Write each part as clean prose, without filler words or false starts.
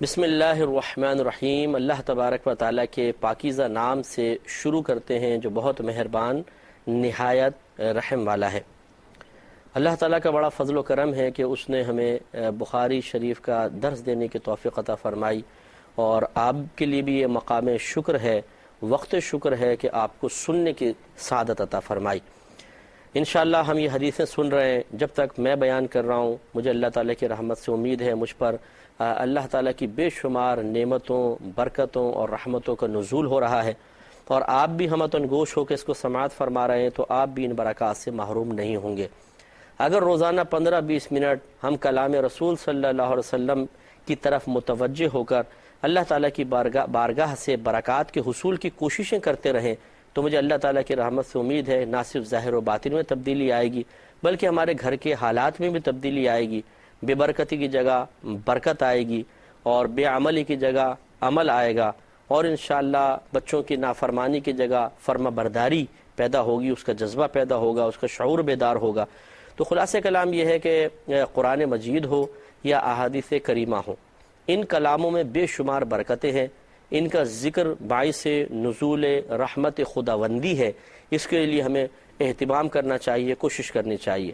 بسم اللہ الرحمن الرحیم۔ اللہ تبارک و تعالیٰ کے پاکیزہ نام سے شروع کرتے ہیں جو بہت مہربان نہایت رحم والا ہے۔ اللہ تعالیٰ کا بڑا فضل و کرم ہے کہ اس نے ہمیں بخاری شریف کا درس دینے کی توفیق عطا فرمائی، اور آپ کے لیے بھی یہ مقام شکر ہے، وقت شکر ہے کہ آپ کو سننے کی سعادت عطا فرمائی۔ انشاءاللہ ہم یہ حدیثیں سن رہے ہیں، جب تک میں بیان کر رہا ہوں مجھے اللہ تعالیٰ کی رحمت سے امید ہے مجھ پر اللہ تعالیٰ کی بے شمار نعمتوں، برکتوں اور رحمتوں کا نزول ہو رہا ہے، اور آپ بھی ہمتن گوش ہو کے اس کو سماعت فرما رہے ہیں تو آپ بھی ان برکات سے محروم نہیں ہوں گے۔ اگر روزانہ 15-20 منٹ ہم کلام رسول صلی اللہ علیہ وسلم کی طرف متوجہ ہو کر اللہ تعالیٰ کی بارگاہ سے برکات کے حصول کی کوششیں کرتے رہیں تو مجھے اللہ تعالیٰ کی رحمت سے امید ہے نہ صرف ظاہر و باطن میں تبدیلی آئے گی بلکہ ہمارے گھر کے حالات میں بھی تبدیلی آئے گی، بے برکتی کی جگہ برکت آئے گی، اور بے عملی کی جگہ عمل آئے گا، اور انشاءاللہ بچوں کی نافرمانی کی جگہ فرما برداری پیدا ہوگی، اس کا جذبہ پیدا ہوگا، اس کا شعور بیدار ہوگا۔ تو خلاصہ کلام یہ ہے کہ قرآن مجید ہو یا احادیث کریمہ ہو، ان کلاموں میں بے شمار برکتیں ہیں، ان کا ذکر باعث نزول رحمت خداوندی ہے، اس کے لیے ہمیں اہتمام کرنا چاہیے، کوشش کرنی چاہیے۔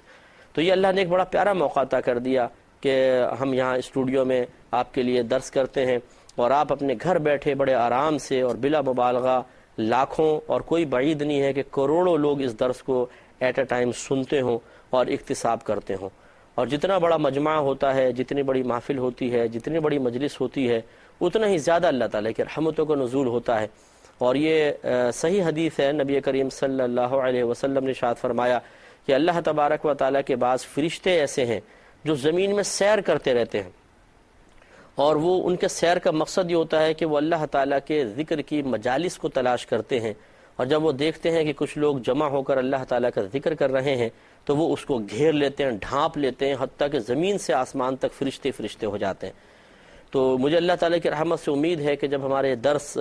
تو یہ اللہ نے ایک بڑا پیارا موقع عطا کر دیا کہ ہم یہاں اسٹوڈیو میں آپ کے لیے درس کرتے ہیں، اور آپ اپنے گھر بیٹھے بڑے آرام سے اور بلا مبالغہ لاکھوں اور کوئی بعید نہیں ہے کہ کروڑوں لوگ اس درس کو ایٹ اے ٹائم سنتے ہوں اور اکتساب کرتے ہوں۔ اور جتنا بڑا مجمع ہوتا ہے، جتنی بڑی محفل ہوتی ہے، جتنی بڑی مجلس ہوتی ہے، اتنا ہی زیادہ اللہ تعالیٰ کی رحمتوں کا نزول ہوتا ہے۔ اور یہ صحیح حدیث ہے، نبی کریم صلی اللہ علیہ وسلم نے ارشاد فرمایا کہ اللہ تبارک و تعالیٰ کے بعض فرشتے ایسے ہیں جو زمین میں سیر کرتے رہتے ہیں، اور وہ ان کے سیر کا مقصد یہ ہوتا ہے کہ وہ اللہ تعالیٰ کے ذکر کی مجالس کو تلاش کرتے ہیں، اور جب وہ دیکھتے ہیں کہ کچھ لوگ جمع ہو کر اللہ تعالیٰ کا ذکر کر رہے ہیں تو وہ اس کو گھیر لیتے ہیں، ڈھانپ لیتے ہیں، حتیٰ کہ زمین سے آسمان تک فرشتے فرشتے ہو جاتے ہیں۔ تو مجھے اللہ تعالیٰ کی رحمت سے امید ہے کہ جب ہمارے درس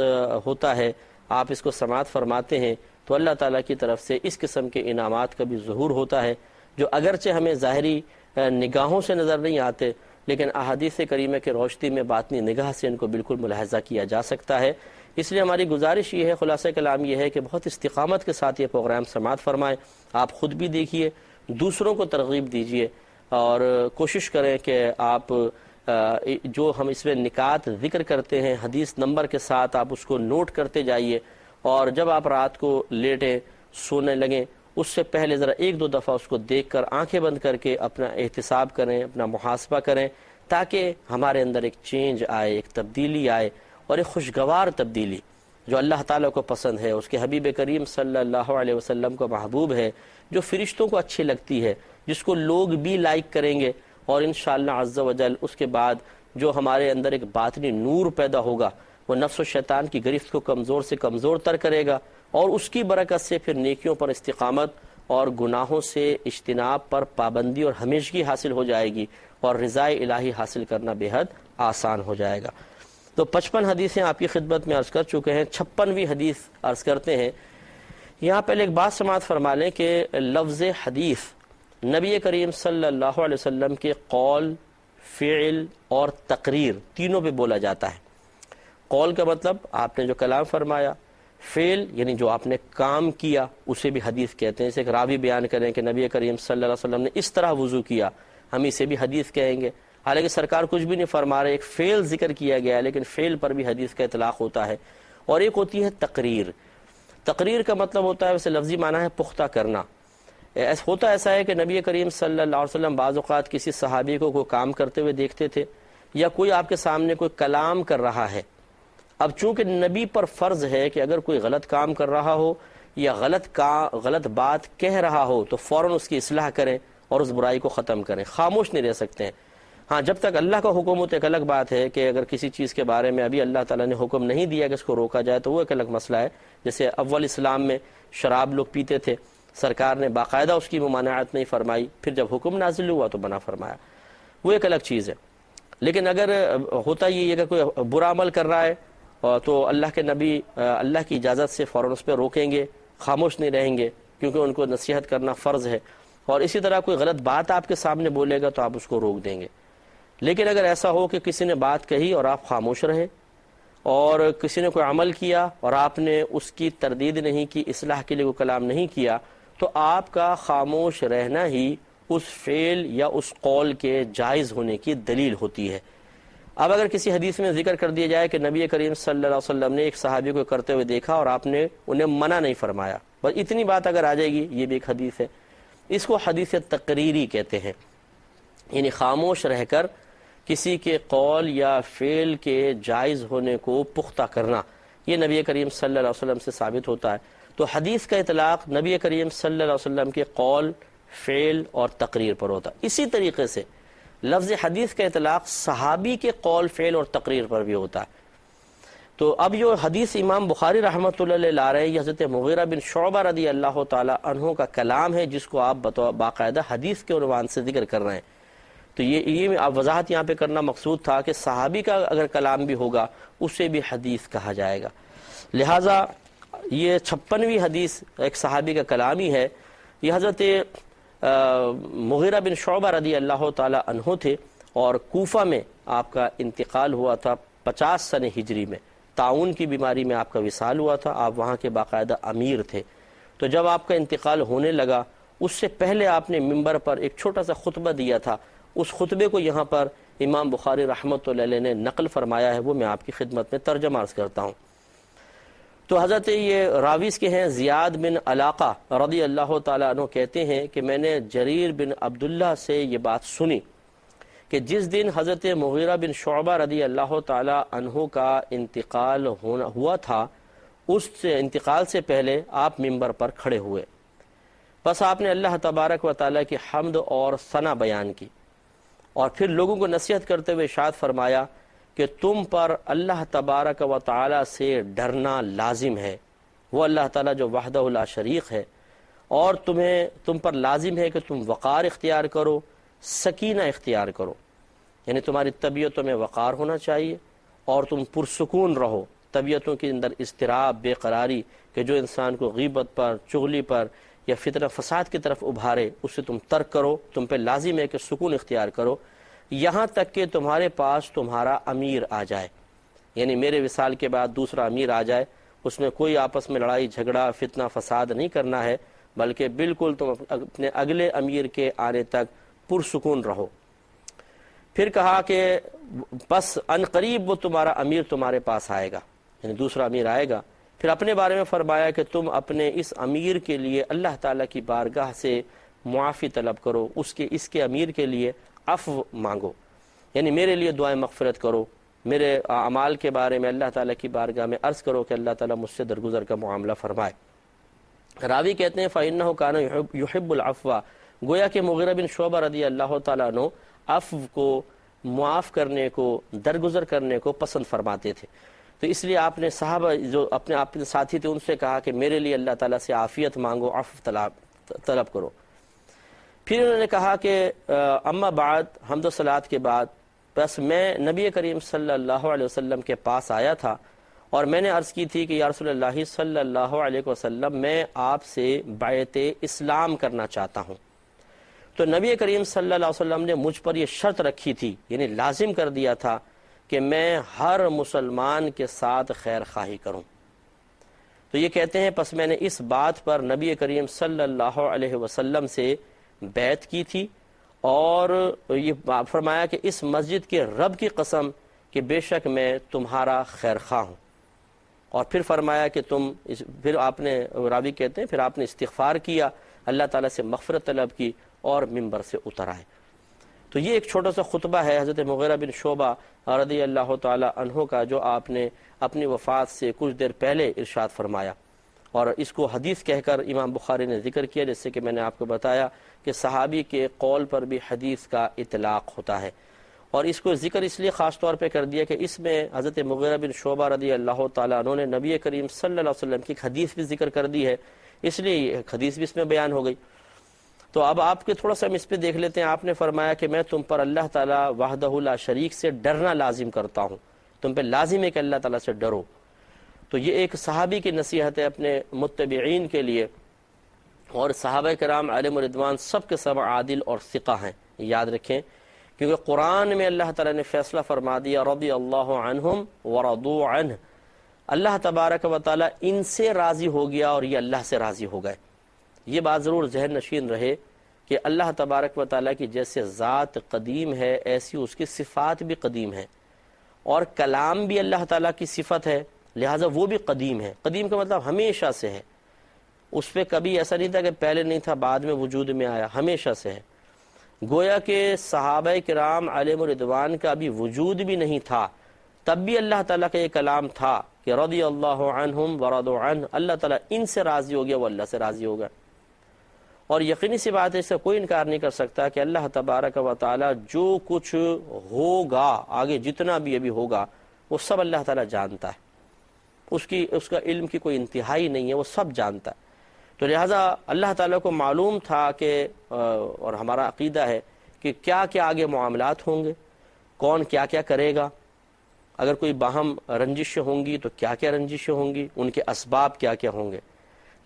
ہوتا ہے، آپ اس کو سماعت فرماتے ہیں تو اللہ تعالیٰ کی طرف سے اس قسم کے انعامات کا بھی ظہور ہوتا ہے، جو اگرچہ ہمیں ظاہری نگاہوں سے نظر نہیں آتے، لیکن احادیث کریمہ کی روشنی میں باطنی نگاہ سے ان کو بالکل ملاحظہ کیا جا سکتا ہے۔ اس لیے ہماری گزارش یہ ہے، خلاصہ کلام یہ ہے کہ بہت استقامت کے ساتھ یہ پروگرام سماعت فرمائیں، آپ خود بھی دیکھیے، دوسروں کو ترغیب دیجیے، اور کوشش کریں کہ آپ جو ہم اس میں نکات ذکر کرتے ہیں حدیث نمبر کے ساتھ آپ اس کو نوٹ کرتے جائیے، اور جب آپ رات کو لیٹیں سونے لگیں اس سے پہلے ذرا ایک دو دفعہ اس کو دیکھ کر آنکھیں بند کر کے اپنا احتساب کریں، اپنا محاسبہ کریں، تاکہ ہمارے اندر ایک چینج آئے، ایک تبدیلی آئے، اور ایک خوشگوار تبدیلی جو اللہ تعالیٰ کو پسند ہے، اس کے حبیب کریم صلی اللہ علیہ وسلم کو محبوب ہے، جو فرشتوں کو اچھی لگتی ہے، جس کو لوگ بھی لائک کریں گے، اور انشاءاللہ عز و جل اس کے بعد جو ہمارے اندر ایک باطنی نور پیدا ہوگا وہ نفس و شیطان کی گرفت کو کمزور سے کمزور تر کرے گا، اور اس کی برکت سے پھر نیکیوں پر استقامت اور گناہوں سے اجتناب پر پابندی اور ہمیشگی حاصل ہو جائے گی، اور رضا الہی حاصل کرنا بے حد آسان ہو جائے گا۔ تو 55 حدیثیں آپ کی خدمت میں عرض کر چکے ہیں، 56ویں حدیث عرض کرتے ہیں۔ یہاں پہلے ایک بات سماعت فرما لیں کہ لفظ حدیث نبی کریم صلی اللہ علیہ وسلم کے قول، فعل اور تقریر تینوں پہ بولا جاتا ہے۔ قول کا مطلب آپ نے جو کلام فرمایا، فعل یعنی جو آپ نے کام کیا اسے بھی حدیث کہتے ہیں۔ جیسے ایک راوی بیان کریں کہ نبی کریم صلی اللہ علیہ وسلم نے اس طرح وضو کیا، ہم اسے بھی حدیث کہیں گے، حالانکہ سرکار کچھ بھی نہیں فرما رہے، ایک فعل ذکر کیا گیا ہے لیکن فعل پر بھی حدیث کا اطلاق ہوتا ہے۔ اور ایک ہوتی ہے تقریر۔ تقریر کا مطلب ہوتا ہے، ویسے لفظی معنی ہے پختہ کرنا۔ ہوتا ایسا ہے کہ نبی کریم صلی اللہ علیہ وسلم بعض اوقات کسی صحابی کو کوئی کام کرتے ہوئے دیکھتے تھے، یا کوئی آپ کے سامنے کوئی کلام کر رہا ہے۔ اب چونکہ نبی پر فرض ہے کہ اگر کوئی غلط کام کر رہا ہو یا غلط بات کہہ رہا ہو تو فوراً اس کی اصلاح کریں اور اس برائی کو ختم کریں، خاموش نہیں رہ سکتے ہیں۔ ہاں، جب تک اللہ کا حکم ہو تو ایک الگ بات ہے کہ اگر کسی چیز کے بارے میں ابھی اللہ تعالیٰ نے حکم نہیں دیا کہ اس کو روکا جائے تو وہ ایک الگ مسئلہ ہے۔ جیسے اول اسلام میں شراب لوگ پیتے تھے، سرکار نے باقاعدہ اس کی ممانعت نہیں فرمائی، پھر جب حکم نازل ہوا تو منع فرمایا، وہ ایک الگ چیز ہے۔ لیکن اگر ہوتا یہ ہے کہ کوئی برا عمل کر رہا ہے تو اللہ کے نبی اللہ کی اجازت سے فوراً اس پہ روکیں گے، خاموش نہیں رہیں گے، کیونکہ ان کو نصیحت کرنا فرض ہے۔ اور اسی طرح کوئی غلط بات آپ کے سامنے بولے گا تو آپ اس کو روک دیں گے۔ لیکن اگر ایسا ہو کہ کسی نے بات کہی اور آپ خاموش رہے، اور کسی نے کوئی عمل کیا اور آپ نے اس کی تردید نہیں کی، اصلاح کے لیے کوئی کلام نہیں کیا، تو آپ کا خاموش رہنا ہی اس فعل یا اس قول کے جائز ہونے کی دلیل ہوتی ہے۔ اب اگر کسی حدیث میں ذکر کر دیا جائے کہ نبی کریم صلی اللہ علیہ وسلم نے ایک صحابی کو کرتے ہوئے دیکھا اور آپ نے انہیں منع نہیں فرمایا، بس اتنی بات اگر آ جائے گی، یہ بھی ایک حدیث ہے، اس کو حدیث تقریری کہتے ہیں، یعنی خاموش رہ کر کسی کے قول یا فعل کے جائز ہونے کو پختہ کرنا، یہ نبی کریم صلی اللہ علیہ وسلم سے ثابت ہوتا ہے۔ تو حدیث کا اطلاق نبی کریم صلی اللہ علیہ وسلم کے قول، فعل اور تقریر پر ہوتا ہے۔ اسی طریقے سے لفظ حدیث کا اطلاق صحابی کے قول، فعل اور تقریر پر بھی ہوتا ہے۔ تو اب جو حدیث امام بخاری رحمۃ اللہ علیہ لا رہے ہیں، یہ حضرت مغیرہ بن شعبہ رضی اللہ تعالی عنہ کا کلام ہے، جس کو آپ باقاعدہ حدیث کے عنوان سے ذکر کر رہے ہیں۔ تو یہ وضاحت یہاں پہ کرنا مقصود تھا کہ صحابی کا اگر کلام بھی ہوگا اسے بھی حدیث کہا جائے گا۔ لہٰذا یہ 56ویں حدیث ایک صحابی کا کلام ہی ہے۔ یہ حضرت مغیرہ بن شعبہ رضی اللہ تعالی عنہ تھے، اور کوفہ میں آپ کا انتقال ہوا تھا 50 سن ہجری میں، طاعون کی بیماری میں آپ کا وصال ہوا تھا، آپ وہاں کے باقاعدہ امیر تھے۔ تو جب آپ کا انتقال ہونے لگا، اس سے پہلے آپ نے منبر پر ایک چھوٹا سا خطبہ دیا تھا، اس خطبے کو یہاں پر امام بخاری رحمۃ اللہ علیہ نے نقل فرمایا ہے، وہ میں آپ کی خدمت میں ترجمہ عرض کرتا ہوں۔ تو حضرت یہ راویز کے ہیں زیاد بن علاقہ رضی اللہ تعالیٰ عنہ کہتے ہیں کہ میں نے جریر بن عبداللہ سے یہ بات سنی کہ جس دن حضرت مغیرہ بن شعبہ رضی اللہ تعالیٰ عنہ کا انتقال ہوا تھا، اس سے انتقال سے پہلے آپ منبر پر کھڑے ہوئے، بس آپ نے اللہ تبارک و تعالیٰ کی حمد اور ثنا بیان کی، اور پھر لوگوں کو نصیحت کرتے ہوئے ارشاد فرمایا کہ تم پر اللہ تبارک و تعالیٰ سے ڈرنا لازم ہے، وہ اللہ تعالیٰ جو وحدہ لا شریک ہے، اور تم پر لازم ہے کہ تم وقار اختیار کرو، سکینہ اختیار کرو، یعنی تمہاری طبیعتوں میں وقار ہونا چاہیے، اور تم پرسکون رہو، طبیعتوں کے اندر اضطراب، بے قراری کہ جو انسان کو غیبت پر، چغلی پر یا فتنہ فساد کی طرف ابھارے، اسے تم ترک کرو، تم پہ لازم ہے کہ سکون اختیار کرو، یہاں تک کہ تمہارے پاس تمہارا امیر آ جائے، یعنی میرے وصال کے بعد دوسرا امیر آ جائے، اس میں کوئی آپس میں لڑائی جھگڑا فتنہ فساد نہیں کرنا ہے، بلکہ بالکل تم اپنے اگلے امیر کے آنے تک پرسکون رہو۔ پھر کہا کہ بس ان قریب وہ تمہارا امیر تمہارے پاس آئے گا، یعنی دوسرا امیر آئے گا۔ پھر اپنے بارے میں فرمایا کہ تم اپنے اس امیر کے لیے اللہ تعالیٰ کی بارگاہ سے معافی طلب کرو، اس کے امیر کے لیے عفو مانگو، یعنی میرے لیے دعائیں مغفرت کرو، میرے اعمال کے بارے میں اللہ تعالیٰ کی بارگاہ میں عرض کرو کہ اللہ تعالیٰ مجھ سے درگزر کا معاملہ فرمائے۔ راوی کہتے ہیں فَإِنَّهُ كَانَ يُحِبُّ الْعَفْوَ، گویا کہ مغیرہ بن شعبہ رضی اللہ تعالیٰ عنہ عفو کو، معاف کرنے کو، درگزر کرنے کو پسند فرماتے تھے۔ تو اس لیے آپ نے صحابہ جو اپنے ساتھی تھے ان سے کہا کہ میرے لیے اللہ تعالیٰ سے عافیت مانگو، عفو طلب کرو۔ پھر انہوں نے کہا کہ اما بعد، حمد و صلوات کے بعد، بس میں نبی کریم صلی اللہ علیہ وسلم کے پاس آیا تھا اور میں نے عرض کی تھی کہ یا رسول اللہ صلی اللہ علیہ وسلم، میں آپ سے بیعت اسلام کرنا چاہتا ہوں۔ تو نبی کریم صلی اللہ علیہ وسلم نے مجھ پر یہ شرط رکھی تھی، یعنی لازم کر دیا تھا کہ میں ہر مسلمان کے ساتھ خیر خواہی کروں۔ تو یہ کہتے ہیں پس میں نے اس بات پر نبی کریم صلی اللہ علیہ وسلم سے بیعت کی تھی، اور یہ فرمایا کہ اس مسجد کے رب کی قسم کہ بے شک میں تمہارا خیر خواہ ہوں۔ اور پھر فرمایا کہ پھر آپ نے، راوی کہتے ہیں، پھر آپ نے استغفار کیا، اللہ تعالیٰ سے مغفرت طلب کی اور منبر سے اتر آئے۔ تو یہ ایک چھوٹا سا خطبہ ہے حضرت مغیرہ بن شعبہ رضی اللہ تعالی عنہ کا، جو آپ نے اپنی وفات سے کچھ دیر پہلے ارشاد فرمایا، اور اس کو حدیث کہہ کر امام بخاری نے ذکر کیا، جیسے کہ میں نے آپ کو بتایا کہ صحابی کے قول پر بھی حدیث کا اطلاق ہوتا ہے، اور اس کو ذکر اس لیے خاص طور پہ کر دیا کہ اس میں حضرت مغیرہ بن شعبہ رضی اللہ تعالیٰ عنہ نے نبی کریم صلی اللہ علیہ وسلم کی ایک حدیث بھی ذکر کر دی ہے، اس لیے ایک حدیث بھی اس میں بیان ہو گئی۔ تو اب آپ کے تھوڑا سا ہم اس پہ دیکھ لیتے ہیں۔ آپ نے فرمایا کہ میں تم پر اللہ تعالیٰ وحدہ لا شریک سے ڈرنا لازم کرتا ہوں، تم پہ لازم ہے کہ اللہ تعالیٰ سے ڈرو۔ تو یہ ایک صحابی کی نصیحت ہے اپنے متبعین کے لیے، اور صحابہ کرام علیہم رضوان سب کے سب عادل اور ثقہ ہیں۔ یاد رکھیں کیونکہ قرآن میں اللہ تعالیٰ نے فیصلہ فرما دیا رضی اللہ عنہم ورضوا عنہ، اللہ تبارک و تعالیٰ ان سے راضی ہو گیا اور یہ اللہ سے راضی ہو گئے۔ یہ بات ضرور ذہن نشین رہے کہ اللہ تبارک و تعالیٰ کی جیسے ذات قدیم ہے ایسی اس کی صفات بھی قدیم ہیں، اور کلام بھی اللہ تعالیٰ کی صفت ہے، لہٰذا وہ بھی قدیم ہے۔ قدیم کا مطلب ہمیشہ سے ہے، اس پہ کبھی ایسا نہیں تھا کہ پہلے نہیں تھا بعد میں وجود میں آیا، ہمیشہ سے ہے۔ گویا کہ صحابہ کرام علیہم الرضوان کا بھی وجود بھی نہیں تھا، تب بھی اللہ تعالیٰ کا یہ کلام تھا کہ رضی اللہ عنہم ورضوا عنہ، اللہ تعالیٰ ان سے راضی ہو گیا، وہ اللہ سے راضی ہوگا۔ اور یقینی سی بات ہے، اس سے کوئی انکار نہیں کر سکتا کہ اللہ تبارک و تعالیٰ جو کچھ ہوگا آگے جتنا بھی ابھی ہوگا وہ سب اللہ تعالیٰ جانتا ہے، اس کا علم کی کوئی انتہائی نہیں ہے، وہ سب جانتا ہے۔ تو لہٰذا اللہ تعالیٰ کو معلوم تھا کہ اور ہمارا عقیدہ ہے کہ کیا کیا آگے معاملات ہوں گے، کون کیا کیا کرے گا، اگر کوئی باہم رنجش ہوں گی تو کیا کیا رنجشیں ہوں گی، ان کے اسباب کیا کیا ہوں گے۔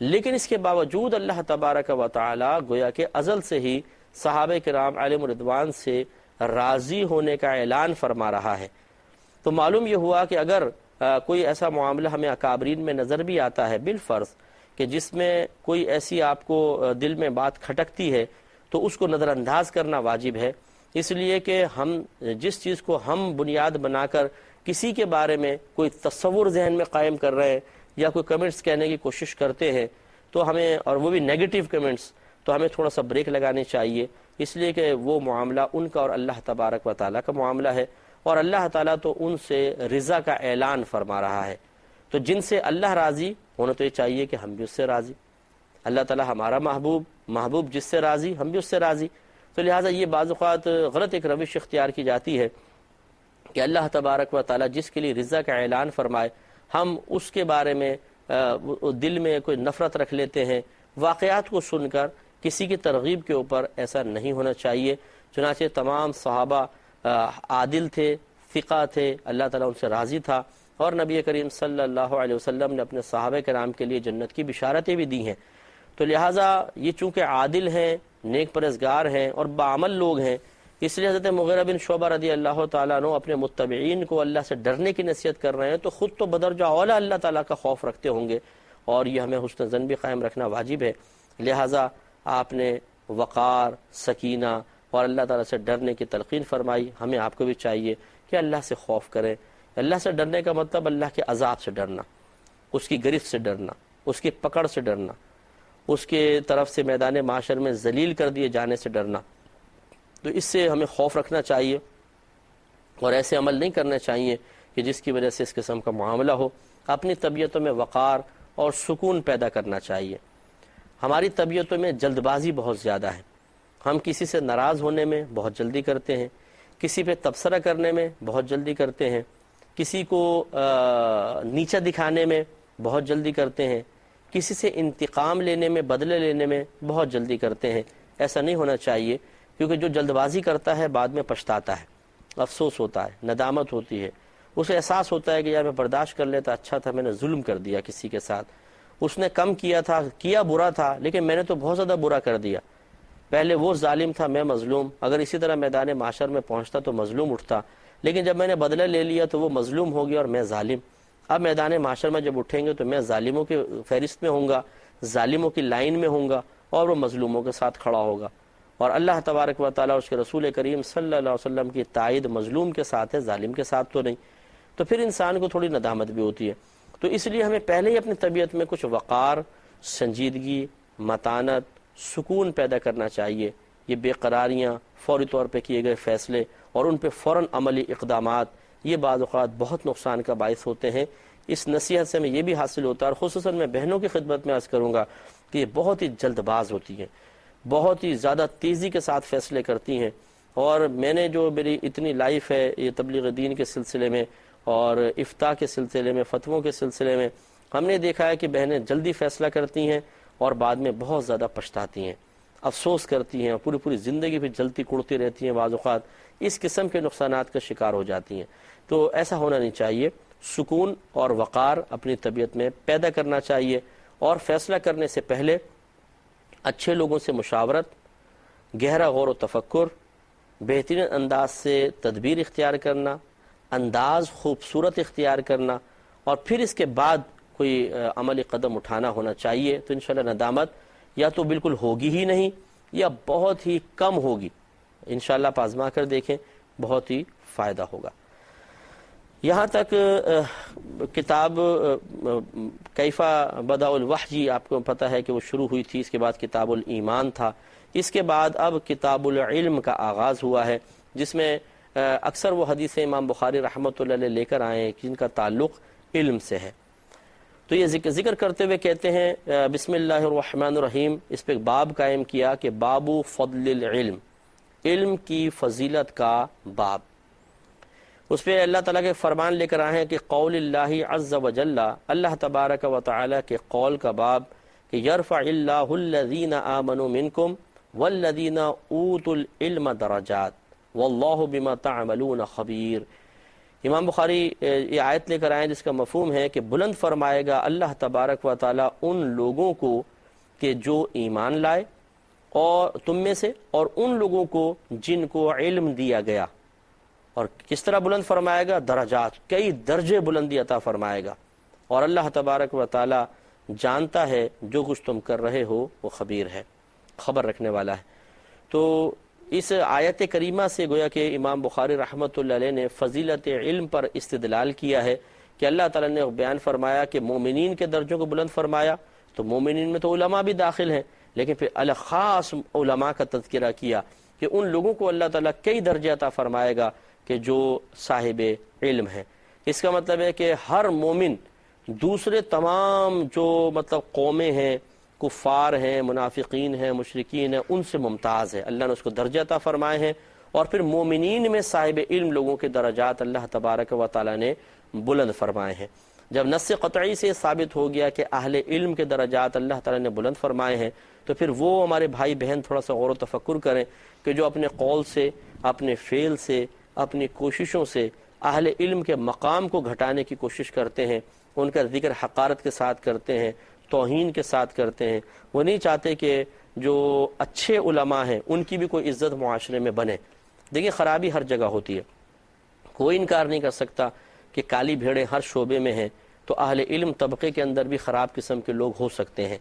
لیکن اس کے باوجود اللہ تبارک و تعالیٰ گویا کہ ازل سے ہی صحابہ کرام علیہم الرضوان سے راضی ہونے کا اعلان فرما رہا ہے۔ تو معلوم یہ ہوا کہ اگر کوئی ایسا معاملہ ہمیں اکابرین میں نظر بھی آتا ہے بالفرض کہ جس میں کوئی ایسی آپ کو دل میں بات کھٹکتی ہے تو اس کو نظر انداز کرنا واجب ہے، اس لیے کہ ہم جس چیز کو ہم بنیاد بنا کر کسی کے بارے میں کوئی تصور ذہن میں قائم کر رہے ہیں یا کوئی کمنٹس کہنے کی کوشش کرتے ہیں تو ہمیں، اور وہ بھی نیگیٹو کمنٹس، تو ہمیں تھوڑا سا بریک لگانی چاہیے، اس لیے کہ وہ معاملہ ان کا اور اللہ تبارک و تعالیٰ کا معاملہ ہے، اور اللہ تعالیٰ تو ان سے رضا کا اعلان فرما رہا ہے۔ تو جن سے اللہ راضی ہونا تو یہ چاہیے کہ ہم بھی اس سے راضی، اللہ تعالیٰ ہمارا محبوب جس سے راضی ہم بھی اس سے راضی۔ تو لہٰذا یہ بعض اوقات غلط ایک روش اختیار کی جاتی ہے کہ اللہ تبارک و تعالیٰ جس کے لیے رضا کا اعلان فرمائے ہم اس کے بارے میں دل میں کوئی نفرت رکھ لیتے ہیں۔ واقعات کو سن کر کسی کی ترغیب کے اوپر ایسا نہیں ہونا چاہیے۔ چنانچہ تمام صحابہ عادل تھے، ثقہ تھے، اللہ تعالیٰ ان سے راضی تھا، اور نبی کریم صلی اللہ علیہ وسلم نے اپنے صحابہ کرام کے لیے جنت کی بشارتیں بھی دی ہیں۔ تو لہٰذا یہ چونکہ عادل ہیں، نیک پرہیزگار ہیں اور باعمل لوگ ہیں، اس لیے حضرت مغیرہ بن شعبہ رضی اللہ تعالیٰ عنہ اپنے متبعین کو اللہ سے ڈرنے کی نصیحت کر رہے ہیں، تو خود تو بدرجہ اولیٰ اللہ تعالیٰ کا خوف رکھتے ہوں گے، اور یہ ہمیں حسن ظن بھی قائم رکھنا واجب ہے۔ لہٰذا آپ نے وقار، سکینہ اور اللہ تعالیٰ سے ڈرنے کی تلقین فرمائی۔ ہمیں آپ کو بھی چاہیے کہ اللہ سے خوف کریں۔ اللہ سے ڈرنے کا مطلب اللہ کے عذاب سے ڈرنا، اس کی گرفت سے ڈرنا، اس کی پکڑ سے ڈرنا، اس کے طرف سے میدان معاشر میں ذلیل کر دیے جانے سے ڈرنا۔ تو اس سے ہمیں خوف رکھنا چاہیے اور ایسے عمل نہیں کرنا چاہیے کہ جس کی وجہ سے اس قسم کا معاملہ ہو۔ اپنی طبیعتوں میں وقار اور سکون پیدا کرنا چاہیے۔ ہماری طبیعتوں میں جلد بازی بہت زیادہ ہے، ہم کسی سے ناراض ہونے میں بہت جلدی کرتے ہیں، کسی پہ تبصرہ کرنے میں بہت جلدی کرتے ہیں، کسی کو نیچا دکھانے میں بہت جلدی کرتے ہیں، کسی سے انتقام لینے میں، بدلے لینے میں بہت جلدی کرتے ہیں۔ ایسا نہیں ہونا چاہیے، کیونکہ جو جلد بازی کرتا ہے بعد میں پچھتاتا ہے، افسوس ہوتا ہے، ندامت ہوتی ہے، اسے احساس ہوتا ہے کہ یار میں برداشت کر لیتا، اچھا تھا میں نے ظلم کر دیا کسی کے ساتھ، اس نے کم کیا تھا، کیا برا تھا، لیکن میں نے تو بہت زیادہ برا کر دیا، پہلے وہ ظالم تھا میں مظلوم، اگر اسی طرح میدان معاشر میں پہنچتا تو مظلوم اٹھتا، لیکن جب میں نے بدلہ لے لیا تو وہ مظلوم ہو گیا اور میں ظالم۔ اب میدان معاشر میں جب اٹھیں گے تو میں ظالموں کے فہرست میں ہوں گا، ظالموں کی لائن میں ہوں گا، اور وہ مظلوموں کے ساتھ کھڑا ہوگا۔ اور اللہ تبارک و تعالیٰ اس کے رسول کریم صلی اللہ علیہ وسلم کی تائید مظلوم کے ساتھ ہے، ظالم کے ساتھ تو نہیں، تو پھر انسان کو تھوڑی ندامت بھی ہوتی ہے۔ تو اس لیے ہمیں پہلے ہی اپنی طبیعت میں کچھ وقار، سنجیدگی، متانت، سکون پیدا کرنا چاہیے۔ یہ بے قراریاں، فوری طور پہ کیے گئے فیصلے اور ان پہ فوراً عملی اقدامات، یہ بعض اوقات بہت نقصان کا باعث ہوتے ہیں۔ اس نصیحت سے ہمیں یہ بھی حاصل ہوتا ہے، اور خصوصاً میں بہنوں کی خدمت میں عرض کروں گا کہ یہ بہت ہی جلد باز ہوتی ہیں، بہت ہی زیادہ تیزی کے ساتھ فیصلے کرتی ہیں۔ اور میں نے جو میری اتنی لائف ہے یہ تبلیغ دین کے سلسلے میں اور افتاء کے سلسلے میں، فتووں کے سلسلے میں، ہم نے دیکھا ہے کہ بہنیں جلدی فیصلہ کرتی ہیں اور بعد میں بہت زیادہ پچھتاتی ہیں، افسوس کرتی ہیں، اور پوری زندگی پھر جلتی کڑتی رہتی ہیں، بعض اوقات اس قسم کے نقصانات کا شکار ہو جاتی ہیں۔ تو ایسا ہونا نہیں چاہیے، سکون اور وقار اپنی طبیعت میں پیدا کرنا چاہیے، اور فیصلہ کرنے سے پہلے اچھے لوگوں سے مشاورت، گہرا غور و تفکر، بہترین انداز سے تدبیر اختیار کرنا، انداز خوبصورت اختیار کرنا، اور پھر اس کے بعد کوئی عملی قدم اٹھانا ہونا چاہیے، تو انشاءاللہ ندامت یا تو بالکل ہوگی ہی نہیں یا بہت ہی کم ہوگی۔ انشاءاللہ آپ آزما کر دیکھیں، بہت ہی فائدہ ہوگا۔ یہاں تک کتاب کیفا بدأ الوحی آپ کو پتہ ہے کہ وہ شروع ہوئی تھی، اس کے بعد کتاب الایمان تھا، اس کے بعد اب کتاب العلم کا آغاز ہوا ہے، جس میں اکثر وہ حدیثیں امام بخاری رحمۃ اللہ علیہ لے کر آئے ہیں جن کا تعلق علم سے ہے۔ تو یہ ذکر کرتے ہوئے کہتے ہیں بسم اللہ الرحمن الرحیم، اس پہ ایک باب قائم کیا کہ باب فضل العلم، علم کی فضیلت کا باب۔ اس پہ اللہ تعالیٰ کے فرمان لے کر آئے ہیں کہ قول اللہ عز وجل، اللہ تبارک و تعالی کے قول کا باب کہ یرفع اللہ الذین آمنوا منکم والذین اوتوا العلم درجات واللہ بما تعملون خبیر۔ امام بخاری یہ آیت لے کر آئے جس کا مفہوم ہے کہ بلند فرمائے گا اللہ تبارک و تعالی ان لوگوں کو کہ جو ایمان لائے اور تم میں سے، اور ان لوگوں کو جن کو علم دیا گیا۔ اور کس طرح بلند فرمائے گا؟ درجات، کئی درجے بلندی عطا فرمائے گا۔ اور اللہ تبارک و تعالی جانتا ہے جو کچھ تم کر رہے ہو، وہ خبیر ہے، خبر رکھنے والا ہے۔ تو اس آیت کریمہ سے گویا کہ امام بخاری رحمۃ اللہ علیہ نے فضیلت علم پر استدلال کیا ہے کہ اللہ تعالیٰ نے بیان فرمایا کہ مومنین کے درجوں کو بلند فرمایا، تو مومنین میں تو علماء بھی داخل ہیں، لیکن پھر الخاص علماء کا تذکرہ کیا کہ ان لوگوں کو اللہ تعالیٰ کئی درجے عطا فرمائے گا کہ جو صاحب علم ہیں۔ اس کا مطلب ہے کہ ہر مومن دوسرے تمام جو قومیں ہیں، کفار ہیں، منافقین ہیں، مشرکین ہیں، ان سے ممتاز ہے، اللہ نے اس کو درجہ عطا فرمائے ہیں۔ اور پھر مومنین میں صاحب علم لوگوں کے درجات اللہ تبارک و تعالی نے بلند فرمائے ہیں۔ جب نص قطعی سے ثابت ہو گیا کہ اہل علم کے درجات اللہ تعالی نے بلند فرمائے ہیں، تو پھر وہ ہمارے بھائی بہن تھوڑا سا غور و تفکر کریں کہ جو اپنے قول سے، اپنے فعل سے، اپنی کوششوں سے اہل علم کے مقام کو گھٹانے کی کوشش کرتے ہیں، ان کا ذکر حقارت کے ساتھ کرتے ہیں، توہین کے ساتھ کرتے ہیں۔ وہ نہیں چاہتے کہ جو اچھے علماء ہیں ان کی بھی کوئی عزت معاشرے میں بنے۔ دیکھیں خرابی ہر جگہ ہوتی ہے، کوئی انکار نہیں کر سکتا کہ کالی بھیڑیں ہر شعبے میں ہیں، تو اہل علم طبقے کے اندر بھی خراب قسم کے لوگ ہو سکتے ہیں،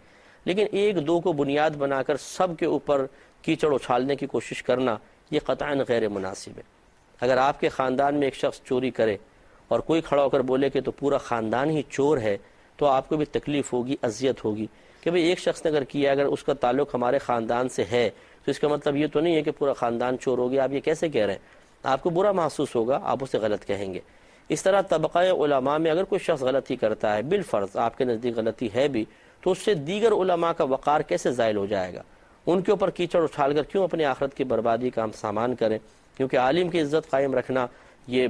لیکن ایک دو کو بنیاد بنا کر سب کے اوپر کیچڑ اچھالنے کی کوشش کرنا یہ قطعاً غیر مناسب ہے۔ اگر آپ کے خاندان میں ایک شخص چوری کرے اور کوئی کھڑا ہو کر بولے کہ تو پورا خاندان ہی چور ہے، تو آپ کو بھی تکلیف ہوگی، اذیت ہوگی کہ بھئی ایک شخص نے اگر کیا، اگر اس کا تعلق ہمارے خاندان سے ہے تو اس کا مطلب یہ تو نہیں ہے کہ پورا خاندان چور ہو گیا۔ آپ یہ کیسے کہہ رہے ہیں؟ آپ کو برا محسوس ہوگا، آپ اسے غلط کہیں گے۔ اس طرح طبقہ علماء میں اگر کوئی شخص غلطی کرتا ہے، بالفرض آپ کے نزدیک غلطی ہے بھی، تو اس سے دیگر علماء کا وقار کیسے زائل ہو جائے گا؟ ان کے اوپر کیچڑ اچھال کر کیوں اپنی آخرت کی بربادی کا ہم سامان کریں؟ کیونکہ عالم کی عزت قائم رکھنا یہ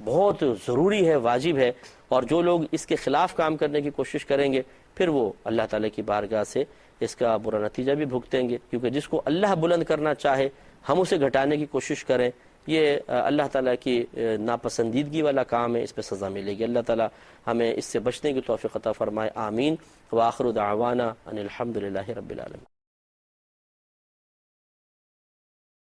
بہت ضروری ہے، واجب ہے، اور جو لوگ اس کے خلاف کام کرنے کی کوشش کریں گے پھر وہ اللہ تعالیٰ کی بارگاہ سے اس کا برا نتیجہ بھی بھگتیں گے، کیونکہ جس کو اللہ بلند کرنا چاہے ہم اسے گھٹانے کی کوشش کریں، یہ اللہ تعالیٰ کی ناپسندیدگی والا کام ہے، اس پہ سزا ملے گی۔ اللہ تعالیٰ ہمیں اس سے بچنے کی توفیق عطا فرمائے، آمین۔ وآخر دعوانا ان الحمد للہ رب العالمین۔